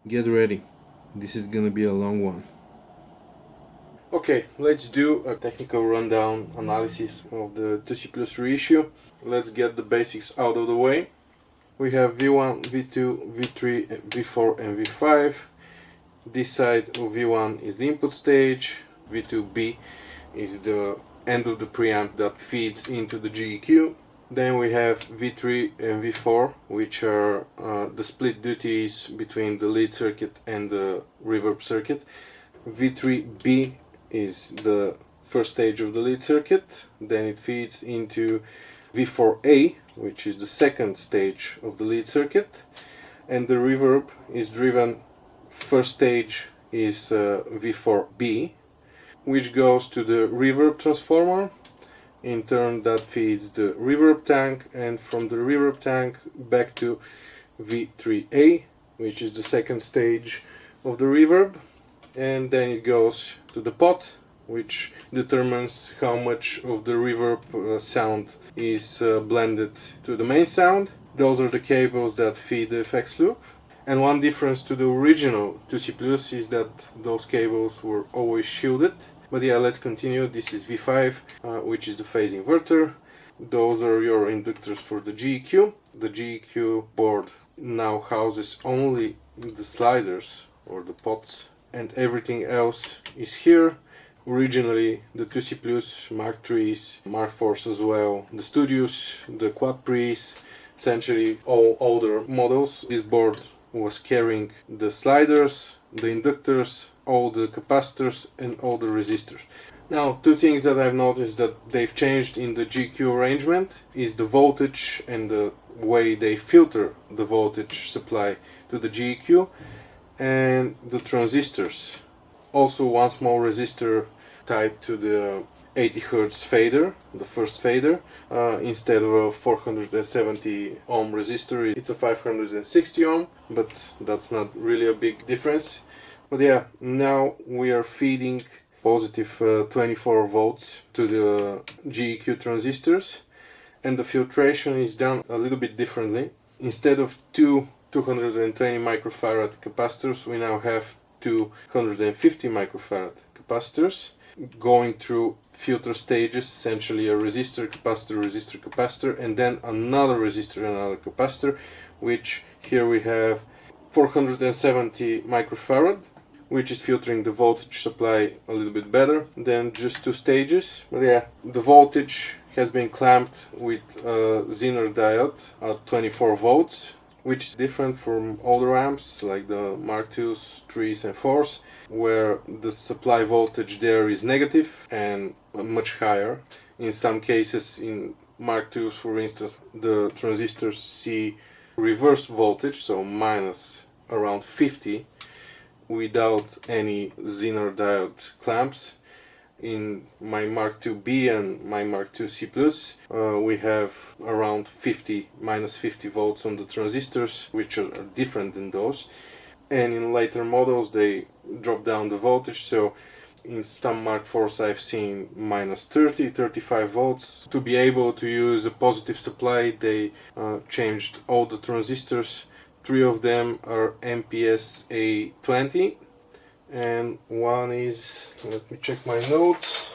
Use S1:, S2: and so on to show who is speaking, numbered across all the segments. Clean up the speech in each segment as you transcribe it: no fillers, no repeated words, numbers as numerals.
S1: Get ready, this is gonna be a long one. Okay, let's do a technical rundown analysis of the IIC Plus reissue. Let's get the basics out of the way. We have V1, V2, V3, V4 and V5. This side of V1 is the input stage, V2B is the end of the preamp that feeds into the GEQ. Then we have V3 and V4, which are the split duties between the lead circuit and the reverb circuit. V3B is the first stage of the lead circuit, then it feeds into V4A, which is the second stage of the lead circuit, and the reverb is driven, first stage is V4B, which goes to the reverb transformer. In turn, that feeds the reverb tank, and from the reverb tank back to V3A, which is the second stage of the reverb, and then it goes to the pot, which determines how much of the reverb sound is blended to the main sound. Those are the cables that feed the effects loop. And one difference to the original IIC Plus is that those cables were always shielded. But yeah, let's continue. This is V5, which is the phase inverter. Those are your inductors for the GEQ. The GEQ board now houses only the sliders or the pots, and everything else is here. Originally, the IIC Plus, Mark IIIs, Mark IVs as well, the Studios, the Quad Pres, essentially all older models. This board was carrying the sliders, the inductors, all the capacitors and all the resistors. Now, two things that I've noticed that they've changed in the GQ arrangement is the voltage and the way they filter the voltage supply to the GQ, and the transistors. Also one small resistor tied to the 80 Hz fader, the first fader. Instead of a 470 ohm resistor, it's a 560 ohm, but that's not really a big difference. But yeah, now we are feeding positive 24 volts to the GEQ transistors, and the filtration is done a little bit differently. Instead of two 220 microfarad capacitors, we now have 250 microfarad capacitors going through filter stages, essentially a resistor, capacitor, and then another resistor, another capacitor, which here we have 470 microfarad, which is filtering the voltage supply a little bit better than just two stages. But yeah, the voltage has been clamped with a Zener diode at 24 volts, which is different from older amps like the Mark IIs, 3s and 4s, where the supply voltage there is negative and much higher. In some cases, in Mark IIs for instance, the transistors see reverse voltage, so minus around 50, without any Zener diode clamps. In my Mark IIb and my Mark IIc Plus, we have around 50, minus 50 volts on the transistors, which are different than those. And in later models they drop down the voltage, so in some Mark IVs I've seen minus 30, 35 volts. To be able to use a positive supply, they changed all the transistors. 3 of them are MPSA20, and one is, let me check my notes.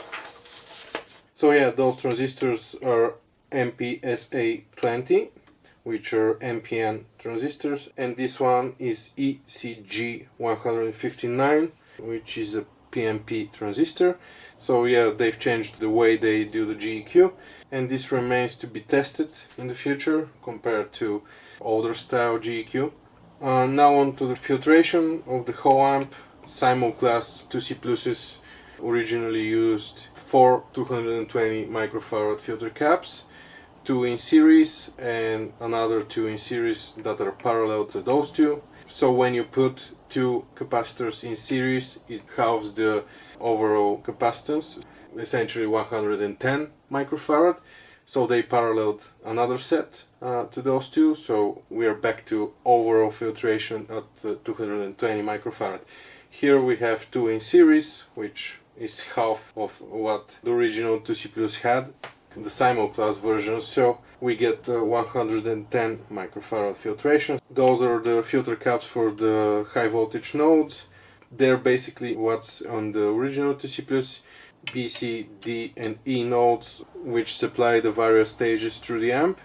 S1: So yeah, those transistors are MPSA20, which are NPN transistors, and this one is ECG159, which is a PNP transistor. So yeah, they've changed the way they do the GEQ, and this remains to be tested in the future compared to older style GEQ. Now on to the filtration of the whole amp. Simulclass IIC Pluses originally used 4 220 microfarad filter caps, 2 in series and another 2 in series that are parallel to those two. So when you put two capacitors in series, it halves the overall capacitance, essentially 110 microfarad. So they paralleled another set to those two, so we are back to overall filtration at 220 microfarad. Here we have 2 in series, which is half of what the original IIC Plus had. the simulclass version, so we get 110 microfarad filtration. Those are the filter caps for the high voltage nodes. They're basically what's on the original 2C+, B, C, D and E nodes, which supply the various stages through the amp.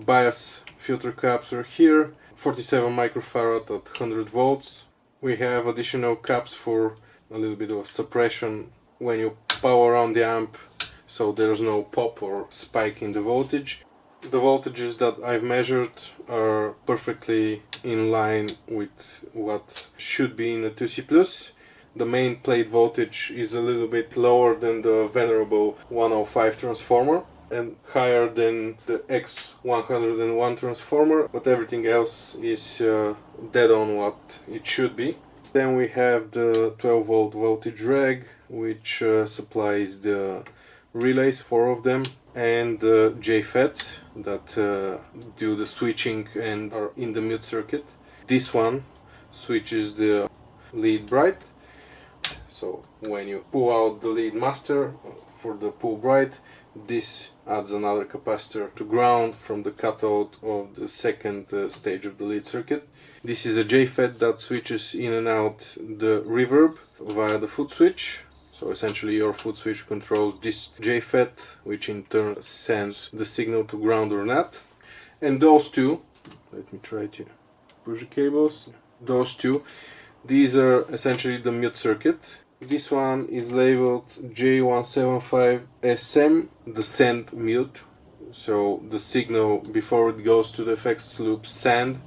S1: Bias filter caps are here, 47 microfarad at 100 volts. We have additional caps for a little bit of suppression when you power on the amp, so there's no pop or spike in the voltage. The voltages that I've measured are perfectly in line with what should be in a 2C+. The main plate voltage is a little bit lower than the venerable 105 transformer and higher than the X101 transformer, but everything else is dead on what it should be. Then we have the 12 volt voltage reg, which supplies the relays, 4 of them, and the JFETs that do the switching and are in the mute circuit. This one switches the lead bright, so when you pull out the lead master for the pull bright, this adds another capacitor to ground from the cathode of the second stage of the lead circuit. This is a JFET that switches in and out the reverb via the foot switch. So essentially your foot switch controls this JFET, which in turn sends the signal to ground or not. And those two, let me try to push the cables, those two, these are essentially the mute circuit. This one is labeled J175SM, the send mute. So the signal before it goes to the effects loop send,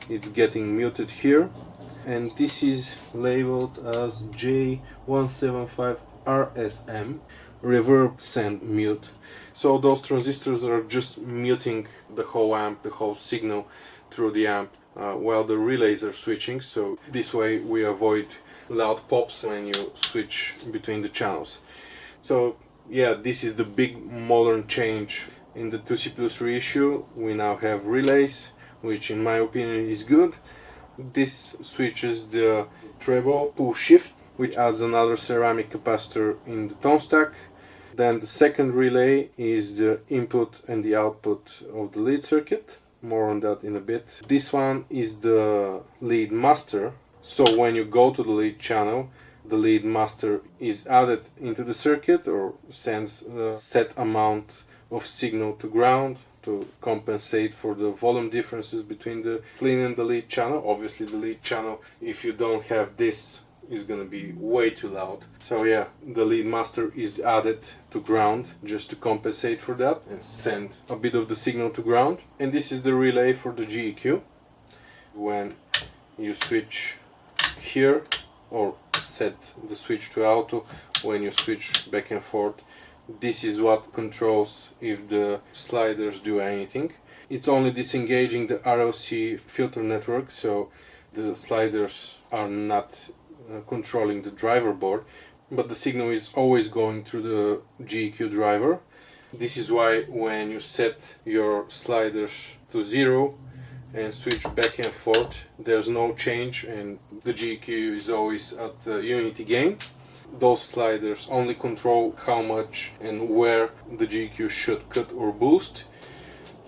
S1: it's getting muted here. And this is labeled as J175RSM, reverb send mute. So those transistors are just muting the whole amp, the whole signal through the amp, while the relays are switching. So this way we avoid loud pops when you switch between the channels. So yeah, this is the big modern change in the 2C+ reissue. We now have relays, which in my opinion is good. This switches the treble pull shift, which adds another ceramic capacitor in the tone stack. Then the second relay is the input and the output of the lead circuit. More on that in a bit. This one is the lead master. So when you go to the lead channel, the lead master is added into the circuit or sends a set amount of signal to ground to compensate for the volume differences between the clean and the lead channel. Obviously the lead channel, if you don't have this, is gonna be way too loud. So yeah, the lead master is added to ground just to compensate for that and send a bit of the signal to ground. And this is the relay for the GEQ. When you switch here or set the switch to auto, when you switch back and forth, this is what controls if the sliders do anything. It's only disengaging the RLC filter network, so the sliders are not controlling the driver board, but the signal is always going through the GEQ driver. This is why when you set your sliders to 0 and switch back and forth, there's no change and the GEQ is always at unity gain. Those sliders only control how much and where the GEQ should cut or boost.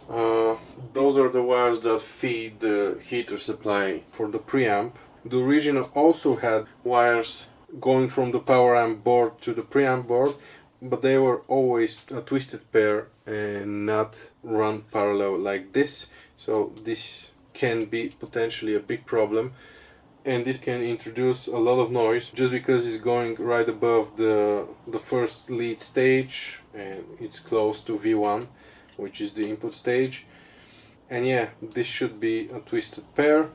S1: Those are the wires that feed the heater supply for the preamp. The original also had wires going from the power amp board to the preamp board, but they were always a twisted pair and not run parallel like this. So this can be potentially a big problem, and this can introduce a lot of noise just because it's going right above the first lead stage and it's close to V1, which is the input stage. And yeah, this should be a twisted pair.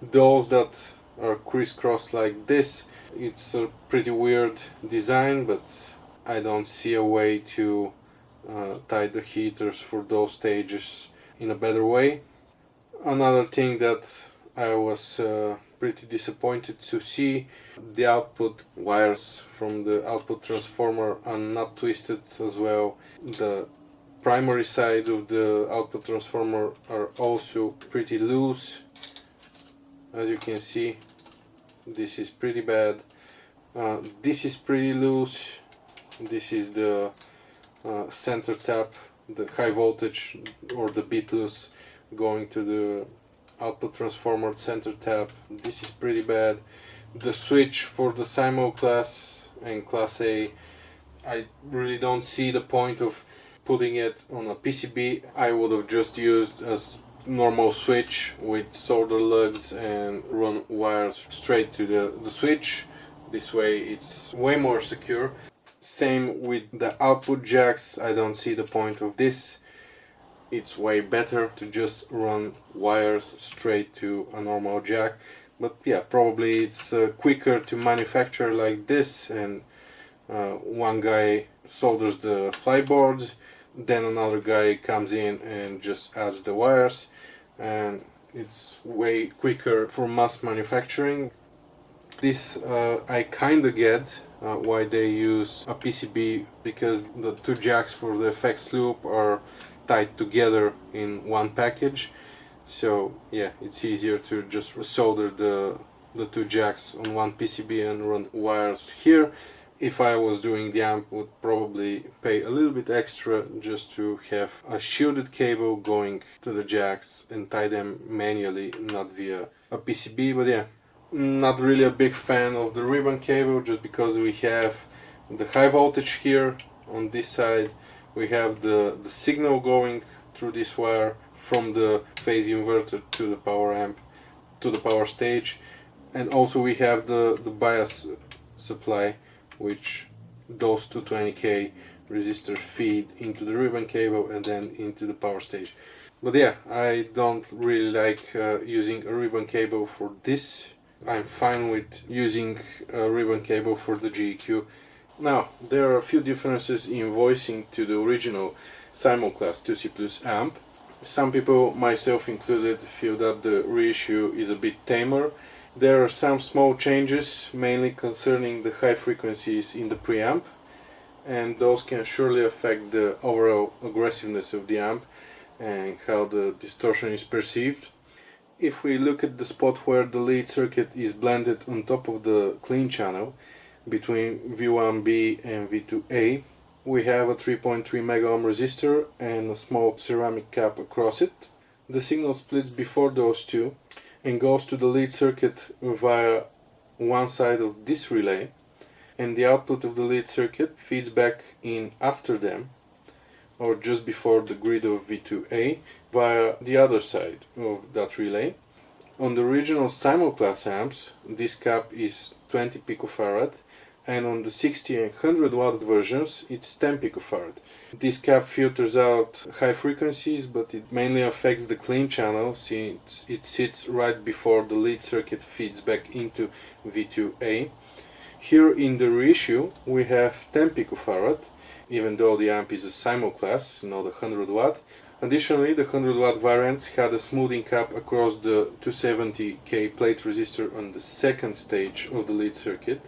S1: Those that are crisscross like this, it's a pretty weird design, but I don't see a way to tie the heaters for those stages in a better way. Another thing that I was pretty disappointed to see, the output wires from the output transformer are not twisted as well. The primary side of the output transformer are also pretty loose. As you can see, this is pretty bad. This is pretty loose. This is the center tap, the high voltage or the B plus going to the output transformer center tap. This is pretty bad. The switch for the Simul class and class A, I really don't see the point of putting it on a PCB. I would have just used a normal switch with solder lugs and run wires straight to the switch. This way it's way more secure. Same with the output jacks. I don't see the point of this. It's way better to just run wires straight to a normal jack. But yeah, probably it's quicker to manufacture like this, and one guy solders the flyboards, then another guy comes in and just adds the wires, and it's way quicker for mass manufacturing. This I kinda get why they use a PCB, because the two jacks for the effects loop are tied together in one package. So yeah, it's easier to just solder the two jacks on one PCB and run wires here. If I was doing the amp, would probably pay a little bit extra just to have a shielded cable going to the jacks and tie them manually, not via a PCB. But yeah, not really a big fan of the ribbon cable, just because we have the high voltage here on this side. We have the signal going through this wire from the phase inverter to the power amp, to the power stage, and also we have the bias supply, which those 220k resistors feed into the ribbon cable and then into the power stage. But yeah, I don't really like using a ribbon cable for this. I'm fine with using a ribbon cable for the GEQ. Now, there are a few differences in voicing to the original Simul class 2C Plus amp. Some people, myself included, feel that the reissue is a bit tamer. There are some small changes, mainly concerning the high frequencies in the preamp, and those can surely affect the overall aggressiveness of the amp and how the distortion is perceived. If we look at the spot where the lead circuit is blended on top of the clean channel between V1B and V2A, we have a 3.3 mega ohm resistor and a small ceramic cap across it. The signal splits before those two and goes to the lead circuit via one side of this relay, and the output of the lead circuit feeds back in after them, or just before the grid of V2A, via the other side of that relay. On the original Simul class amps, this cap is 20 picofarad, and on the 60 and 100 watt versions it's 10 picofarad. This cap filters out high frequencies, but it mainly affects the clean channel since it sits right before the lead circuit feeds back into V2A. Here in the reissue we have 10 picofarad, even though the amp is a Simul class, not a 100 watt. Additionally, the 100 watt variants had a smoothing cap across the 270k plate resistor on the second stage of the lead circuit.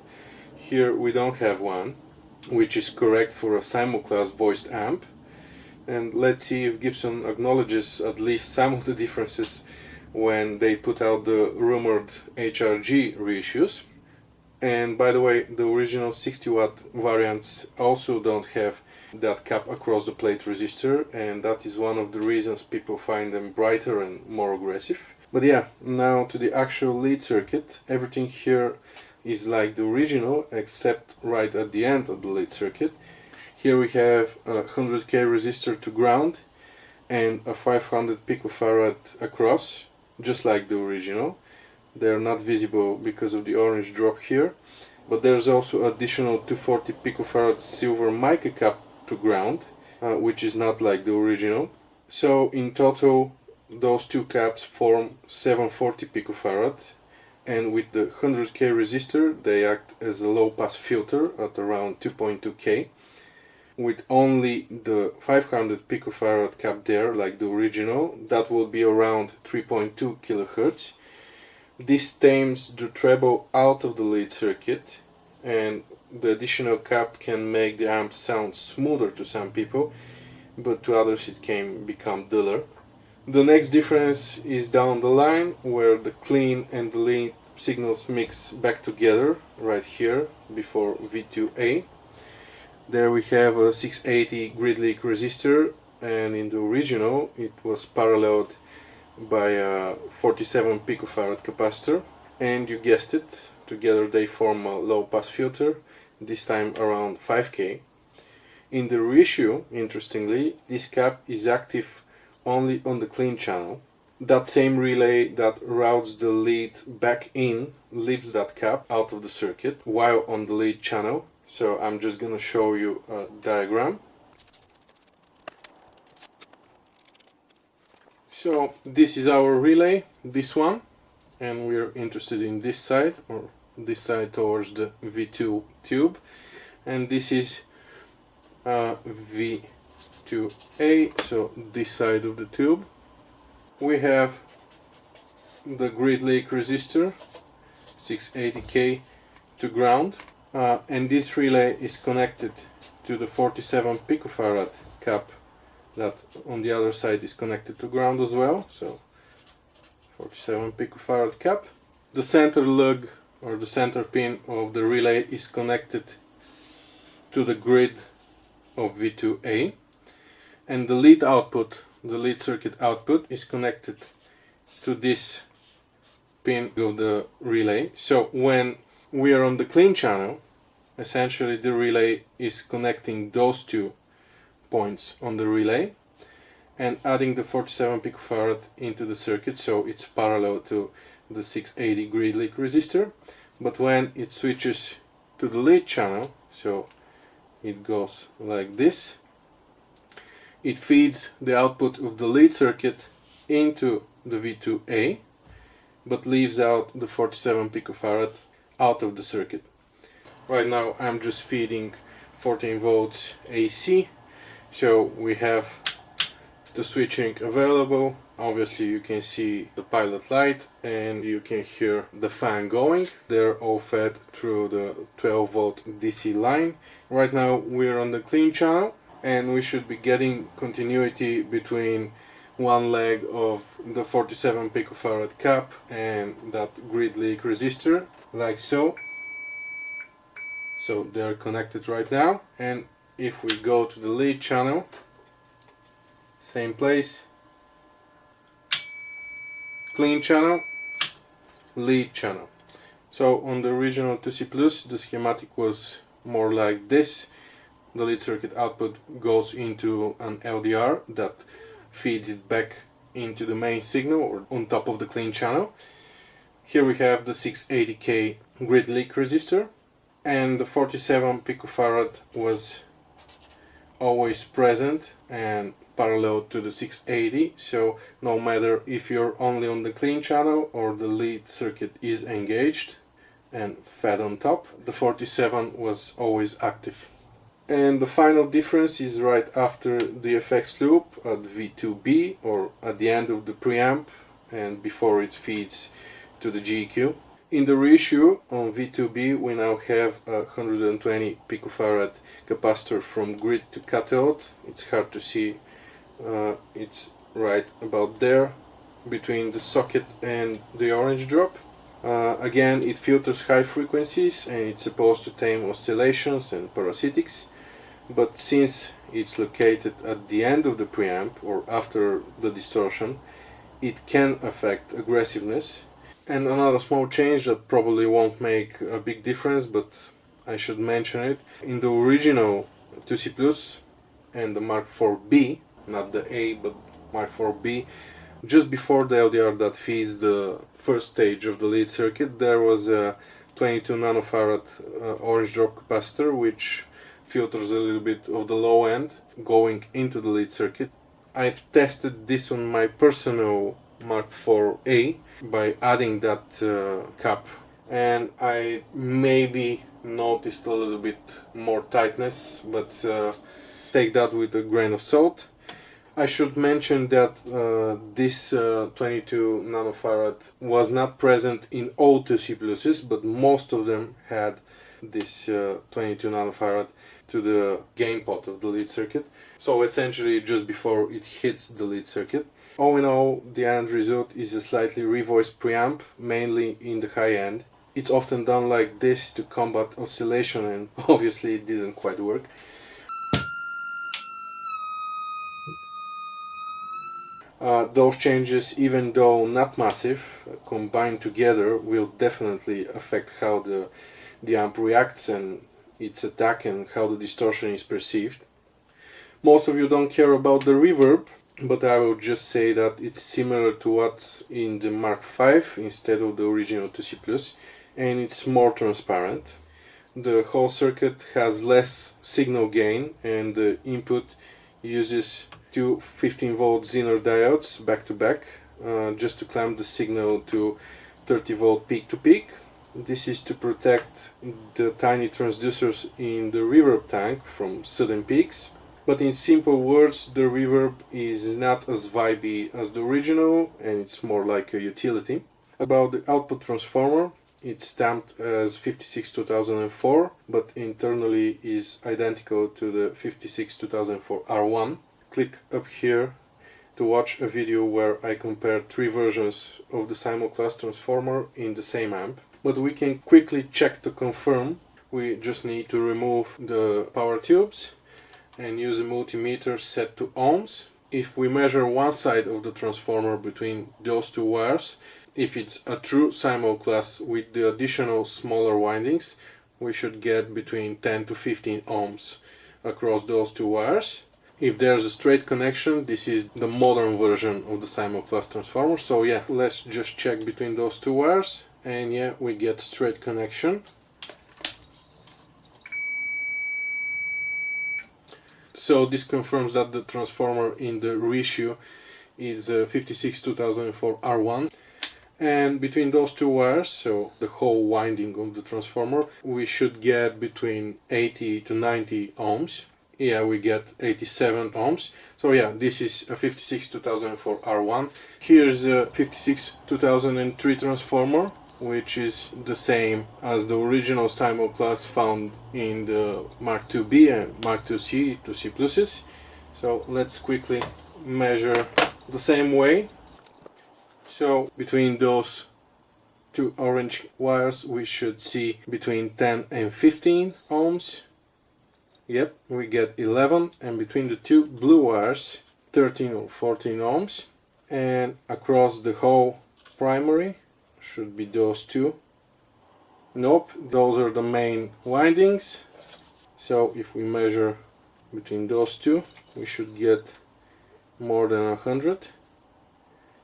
S1: Here we don't have one, which is correct for a Simul class voiced amp. And let's see if Gibson acknowledges at least some of the differences when they put out the rumored HRG reissues. And by the way, the original 60 watt variants also don't have that cap across the plate resistor, and that is one of the reasons people find them brighter and more aggressive. But yeah, now to the actual lead circuit. Everything here is like the original, except right at the end of the lead circuit. Here we have a 100k resistor to ground and a 500 picofarad across, just like the original. They're not visible because of the orange drop here, but there's also additional 240 picofarad silver mica cap to ground, which is not like the original. So in total those two caps form 740 picofarad, and with the 100k resistor they act as a low pass filter at around 2.2k. With only the 500 picofarad cap there, like the original, that will be around 3.2 kilohertz. This tames the treble out of the lead circuit, and the additional cap can make the amp sound smoother to some people, but to others it can become duller. The next difference is down the line, where the clean and the lead signals mix back together, right here, before V2A. There we have a 680 grid leak resistor, and in the original it was paralleled by a 47 picofarad capacitor, and you guessed it, together they form a low pass filter, this time around 5K. In the reissue, interestingly, this cap is active only on the clean channel. That same relay that routes the lead back in leaves that cap out of the circuit while on the lead channel. So I'm just gonna show you a diagram. So this is our relay, this one, and we're interested in this side, or this side towards the V2 tube, and this is V2A, so this side of the tube. We have the grid leak resistor 680K to ground, and this relay is connected to the 47 picofarad cap that on the other side is connected to ground as well, so 47 picofarad cap. The center lug, or the center pin of the relay, is connected to the grid of V2A, and the lead output, the lead circuit output, is connected to this pin of the relay. So when we are on the clean channel, essentially the relay is connecting those two points on the relay and adding the 47 picofarad into the circuit, so it's parallel to the 680 grid leak resistor. But when it switches to the lead channel, so it goes like this, it feeds the output of the lead circuit into the V2A, but leaves out the 47 picofarad out of the circuit. Right now I'm just feeding 14 volts AC, so we have the switching available. Obviously you can see the pilot light and you can hear the fan going. They're all fed through the 12 volt DC line. Right now we're on the clean channel, and we should be getting continuity between one leg of the 47 picofarad cap and that grid leak resistor, like so. So they're connected right now, and if we go to the lead channel, same place, clean channel, lead channel. So on the original 2C Plus, the schematic was more like this. The lead circuit output goes into an LDR that feeds it back into the main signal, or on top of the clean channel. Here we have the 680K grid leak resistor, and the 47 picofarad was always present and parallel to the 680, so no matter if you're only on the clean channel or the lead circuit is engaged and fed on top, the 47 was always active. And the final difference is right after the effects loop at V2B, or at the end of the preamp and before it feeds to the GEQ. In the reissue on V2B we now have a 120 picofarad capacitor from grid to cathode. It's hard to see, it's right about there between the socket and the orange drop. Again, it filters high frequencies and it's supposed to tame oscillations and parasitics, but since it's located at the end of the preamp or after the distortion, it can affect aggressiveness. And another small change that probably won't make a big difference, but I should mention it. In the original 2C Plus and the Mark IVB, not the A but Mark IVB, just before the LDR that feeds the first stage of the lead circuit, there was a 22 nanofarad orange drop capacitor which filters a little bit of the low end going into the lead circuit. I've tested this on my personal Mark IVA by adding that cap, and I maybe noticed a little bit more tightness, but take that with a grain of salt. I should mention that this 22 nanofarad was not present in all 2C Pluses, but most of them had this 22 nanofarad to the gain pot of the lead circuit, so essentially just before it hits the lead circuit. All in all, the end result is a slightly revoiced preamp, mainly in the high end, It's often done like this to combat oscillation, and obviously it didn't quite work. Those changes, even though not massive, combined together will definitely affect how the amp reacts and its attack and how the distortion is perceived. Most of you don't care about the reverb, but I will just say that it's similar to what's in the Mark V instead of the original 2C+, and it's more transparent. The whole circuit has less signal gain, and the input uses two 15-volt Zener diodes back to back just to clamp the signal to 30-volt peak to peak. This is to protect the tiny transducers in the reverb tank from sudden peaks. But in simple words, the reverb is not as vibey as the original, and it's more like a utility. About the output transformer, it's stamped as 56-2004, but internally is identical to the 56-2004 R1. Click up here to watch a video where I compare three versions of the simulclass transformer in the same amp. But we can quickly check to confirm. We just need to remove the power tubes and use a multimeter set to ohms. If we measure one side of the transformer between those two wires, if it's a true simulclass with the additional smaller windings, we should get between 10 to 15 ohms across those two wires. If there's a straight connection, this is the modern version of the simulclass transformer. So yeah, let's just check between those two wires, and yeah, we get straight connection. So this confirms that the transformer in the Reissue is 56-2004 R1. And between those two wires, so the whole winding of the transformer, we should get between 80 to 90 ohms. Yeah, we get 87 ohms. So yeah, this is a 56-2004 R1. Here's a 56-2003 transformer, which is the same as the original simulclass found in the Mark IIB and Mark IIC 2C+. So let's quickly measure the same way. So between those two orange wires we should see between 10 and 15 ohms. Yep, we get 11, and between the two blue wires 13 or 14 ohms, and across the whole primary should be those two. Nope, those are the main windings. So if we measure between those two, we should get more than 100.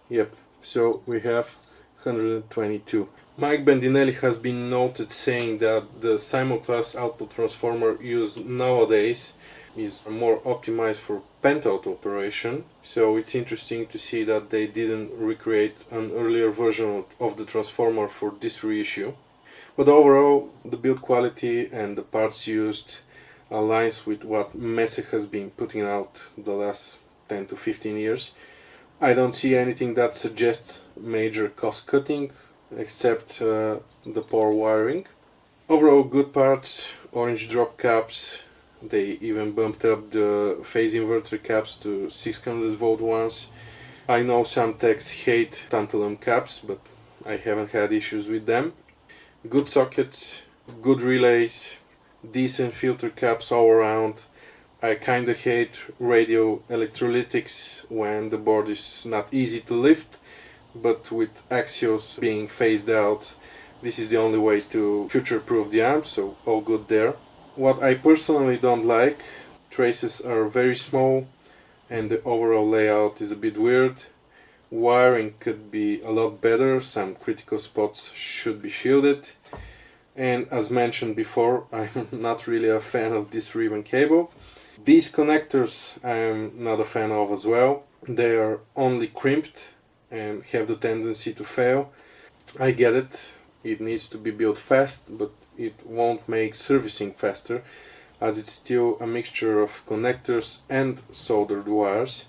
S1: Yep, so we have 122. Mike Bendinelli has been noted saying that the simulclass output transformer used nowadays is more optimized for pent-out operation. So it's interesting to see that they didn't recreate an earlier version of the transformer for this reissue. But overall, the build quality and the parts used aligns with what Messe has been putting out the last 10 to 15 years. I don't see anything that suggests major cost cutting, except the poor wiring. Overall good parts, orange drop caps, they even bumped up the phase inverter caps to 600 volt ones. I know some techs hate tantalum caps, but I haven't had issues with them. Good sockets, good relays, decent filter caps all around. I kinda hate radio electrolytics when the board is not easy to lift, but with Axios being phased out, this is the only way to future-proof the amp, so all good there. What I personally don't like, traces are very small and the overall layout is a bit weird. Wiring could be a lot better, some critical spots should be shielded. And as mentioned before, I'm not really a fan of this ribbon cable. These connectors I'm not a fan of as well. They are only crimped and have the tendency to fail. I get it, it needs to be built fast, but it won't make servicing faster, as it's still a mixture of connectors and soldered wires.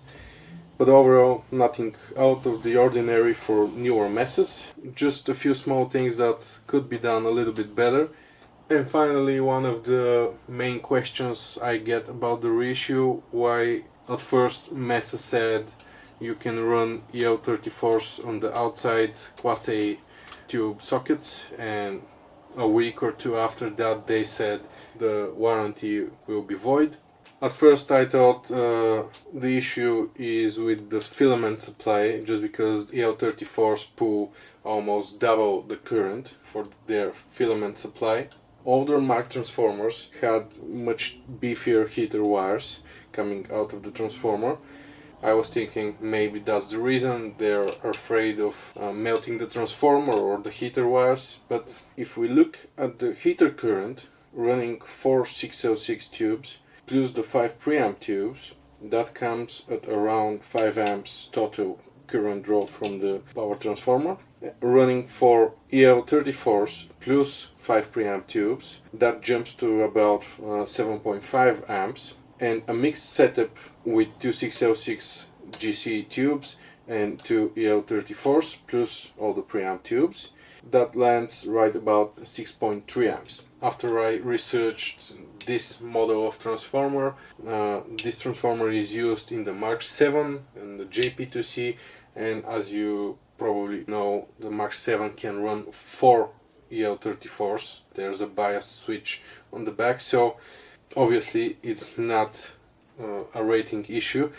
S1: But overall, nothing out of the ordinary for newer messes, just a few small things that could be done a little bit better. And finally, one of the main questions I get about the reissue, why at first Messe said you can run EL34s on the outside quasi tube sockets, and a week or two after that they said the warranty will be void. At first I thought the issue is with the filament supply, just because EL34s pull almost double the current for their filament supply. Older Mark transformers had much beefier heater wires coming out of the transformer. I was thinking maybe that's the reason they're afraid of melting the transformer or the heater wires. But if we look at the heater current running 4 606 tubes plus the 5 preamp tubes, that comes at around 5 amps total current draw from the power transformer. Running 4 EL34s plus 5 preamp tubes, that jumps to about 7.5 amps. And a mixed setup with 2 606 GC tubes and 2 EL34s plus all the preamp tubes, that lands right about 6.3 amps. After I researched this model of transformer, this transformer is used in the Mark VII and the JP2C, and as you probably know, the Mark VII can run 4 EL34s. There's a bias switch on the back, so obviously it's not a rating issue.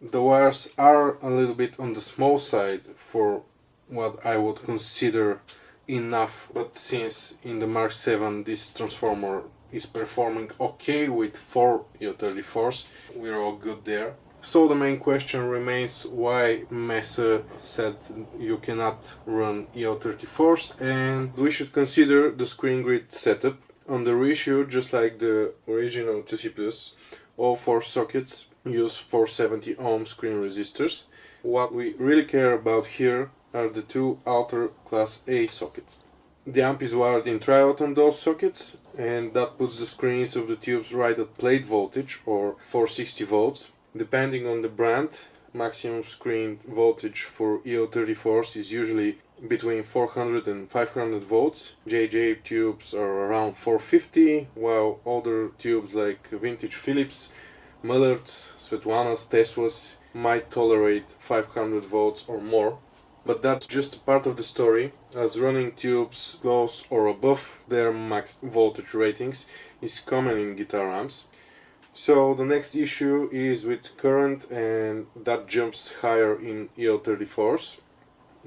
S1: The wires are a little bit on the small side for what I would consider enough, but since in the Mark VII this transformer is performing okay with 4 EL34s, we're all good there. So the main question remains why Mesa said you cannot run EL34s, and we should consider the screen grid setup. On the Reissue, just like the original 2C+, all 4 sockets use 470 ohm screen resistors. What we really care about here are the 2 outer class A sockets. The amp is wired in triode on those sockets, and that puts the screens of the tubes right at plate voltage or 460 volts. Depending on the brand, maximum screen voltage for EL34s is usually between 400 and 500 volts. JJ tubes are around 450, while older tubes like vintage Philips, Millards, Svetlanas, Teslas might tolerate 500 volts or more. But that's just part of the story, as running tubes close or above their max voltage ratings is common in guitar amps. So the next issue is with current, and that jumps higher in EL34s.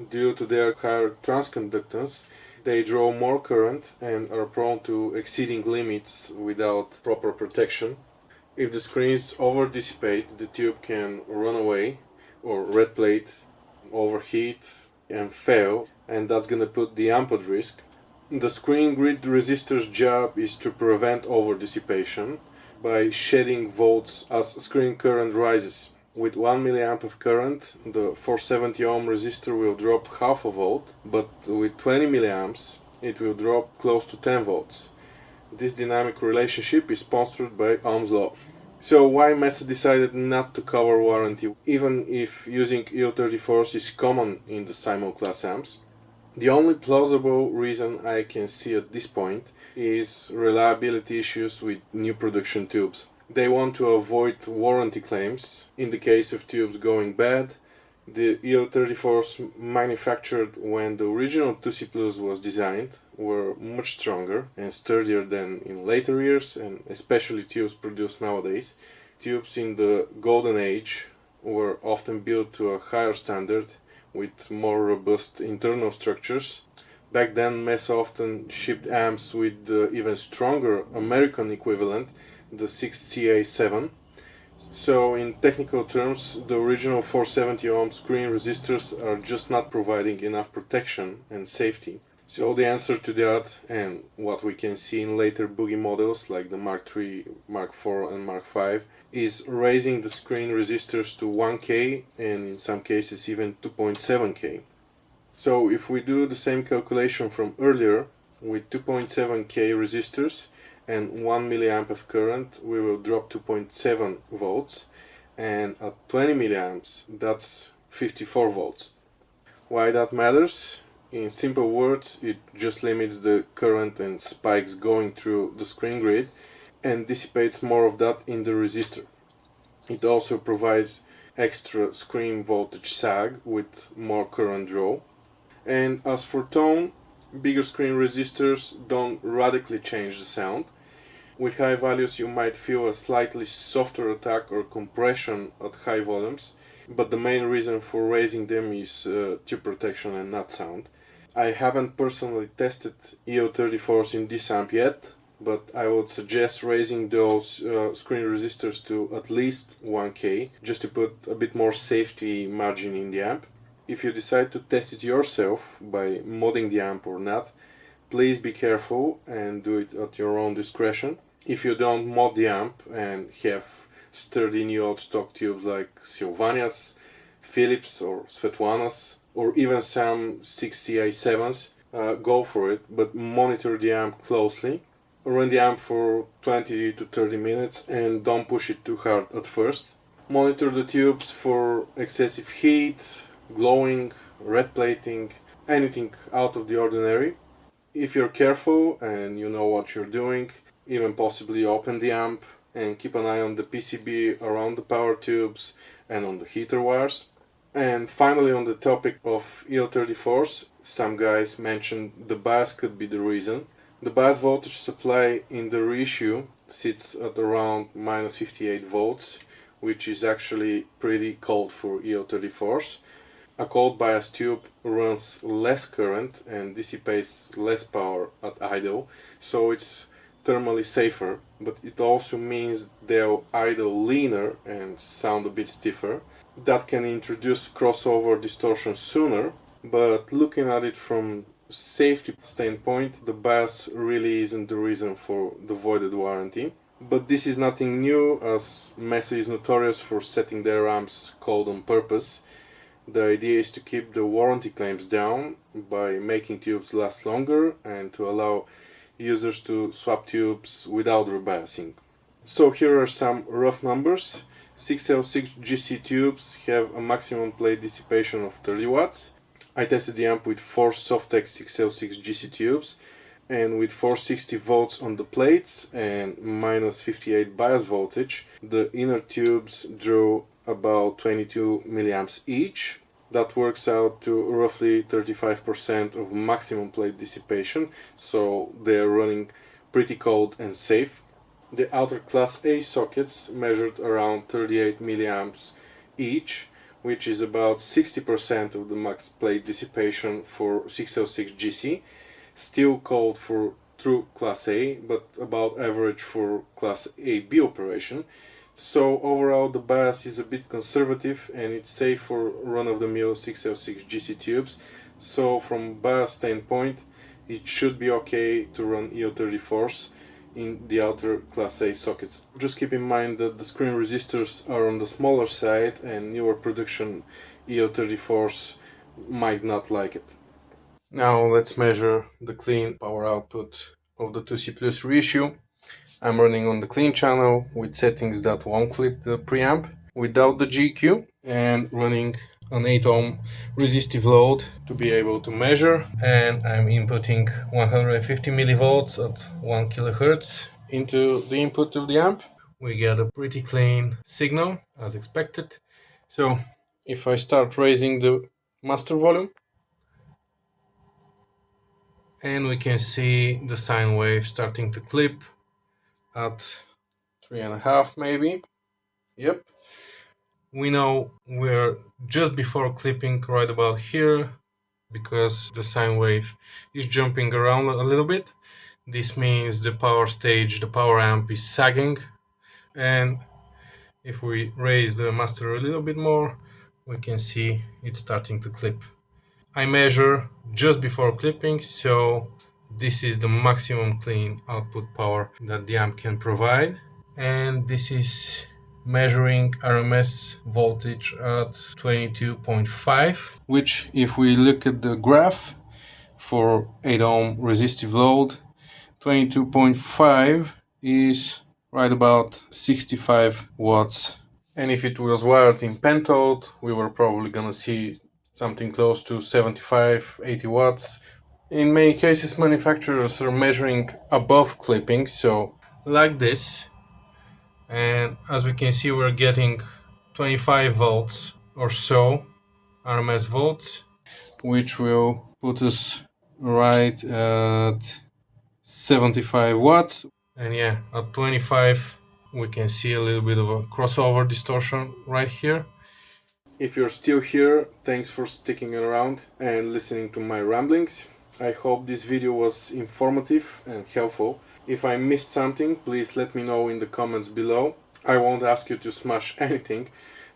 S1: Due to their higher transconductance, they draw more current and are prone to exceeding limits without proper protection. If the screens over dissipate, the tube can run away or red plate, overheat and fail, and that's gonna put the amp at risk. The screen grid resistor's job is to prevent over dissipation by shedding volts as screen current rises. With 1 mA of current, the 470 ohm resistor will drop half a volt, but with 20 mA it will drop close to 10 volts. This dynamic relationship is sponsored by Ohm's law. So why Mesa decided not to cover warranty, even if using EL34s is common in the Simon class amps? The only plausible reason I can see at this point is reliability issues with new production tubes. They want to avoid warranty claims in the case of tubes going bad. The EL34s manufactured when the original 2C+ was designed were much stronger and sturdier than in later years, and especially tubes produced nowadays. Tubes in the golden age were often built to a higher standard with more robust internal structures. Back then Mesa often shipped amps with the even stronger American equivalent, the 6CA7. So in technical terms, the original 470 ohm screen resistors are just not providing enough protection and safety. So the answer to that, and what we can see in later Boogie models like the Mark III, Mark IV and Mark V, is raising the screen resistors to 1K and in some cases even 2.7K. So if we do the same calculation from earlier, with 2.7K resistors and 1 mA of current, we will drop 2.7 volts, and at 20 milliamps that's 54 volts. Why that matters? In simple words, it just limits the current and spikes going through the screen grid and dissipates more of that in the resistor. It also provides extra screen voltage sag with more current draw. And as for tone, Bigger screen resistors don't radically change the sound. With high values you might feel a slightly softer attack or compression at high volumes, but the main reason for raising them is tube protection and not sound. I haven't personally tested EO34s in this amp yet, but I would suggest raising those screen resistors to at least 1K, just to put a bit more safety margin in the amp. If you decide to test it yourself by modding the amp or not, please be careful and do it at your own discretion. If you don't mod the amp and have sturdy new old stock tubes like Sylvanias, Philips or Svetlanas, or even some 6CI7s, go for it, but monitor the amp closely. Run the amp for 20 to 30 minutes and don't push it too hard at first. Monitor the tubes for excessive heat, glowing, red plating, anything out of the ordinary. If you're careful and you know what you're doing, even possibly open the amp and keep an eye on the PCB around the power tubes and on the heater wires. And finally, on the topic of EO34s, some guys mentioned the bias could be the reason. The bias voltage supply in the reissue sits at around minus 58 volts, which is actually pretty cold for EO34s. A cold bias tube runs less current and dissipates less power at idle, so it's thermally safer, but it also means they'll idle leaner and sound a bit stiffer. That can introduce crossover distortion sooner, but looking at it from safety standpoint, the bias really isn't the reason for the voided warranty. But this is nothing new, as Mesa is notorious for setting their amps cold on purpose. The idea is to keep the warranty claims down by making tubes last longer and to allow users to swap tubes without rebiasing. So here are some rough numbers. 6L6 GC tubes have a maximum plate dissipation of 30 watts. I tested the amp with 4 Softex 6L6 GC tubes, and with 460 volts on the plates and minus 58 bias voltage, the inner tubes drew about 22 milliamps each. That works out to roughly 35% of maximum plate dissipation, so they're running pretty cold and safe. The outer class A sockets measured around 38 milliamps each, which is about 60% of the max plate dissipation for 606 GC. Still cold for true class A, but about average for class AB operation. So overall the bias is a bit conservative and it's safe for run-of-the-mill 606 GC tubes. So from bias standpoint, it should be okay to run EO34s in the outer class A sockets. Just keep in mind that the screen resistors are on the smaller side and newer production EO34s might not like it. Now let's measure the clean power output of the 2C Plus reissue. I'm running on the clean channel with settings that won't clip the preamp without the GQ, and running an 8 ohm resistive load to be able to measure, and I'm inputting 150 millivolts at 1 kilohertz into the input of the amp. We get a pretty clean signal as expected. So if I start raising the master volume, and we can see the sine wave starting to clip at 3.5 maybe. Yep. We know we're just before clipping right about here because the sine wave is jumping around a little bit. This means the power stage, the power amp is sagging, and if we raise the master a little bit more, we can see it's starting to clip. I measure just before clipping, so this is the maximum clean output power that the amp can provide, and this is measuring RMS voltage at 22.5, which if we look at the graph for 8 ohm resistive load, 22.5 is right about 65 watts. And if it was wired in pentode, we were probably gonna see something close to 75-80 watts. In many cases manufacturers are measuring above clipping, so like this, and as we can see we're getting 25 volts or so RMS volts, which will put us right at 75 watts. And yeah, at 25 we can see a little bit of a crossover distortion right here. If you're still here, thanks for sticking around and listening to my ramblings. I hope this video was informative and helpful. If I missed something, please let me know in the comments below. I won't ask you to smash anything,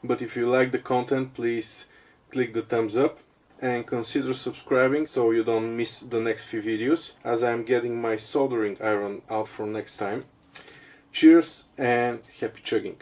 S1: but if you like the content, please click the thumbs up and consider subscribing so you don't miss the next few videos, as I'm getting my soldering iron out for next time. Cheers and happy chugging!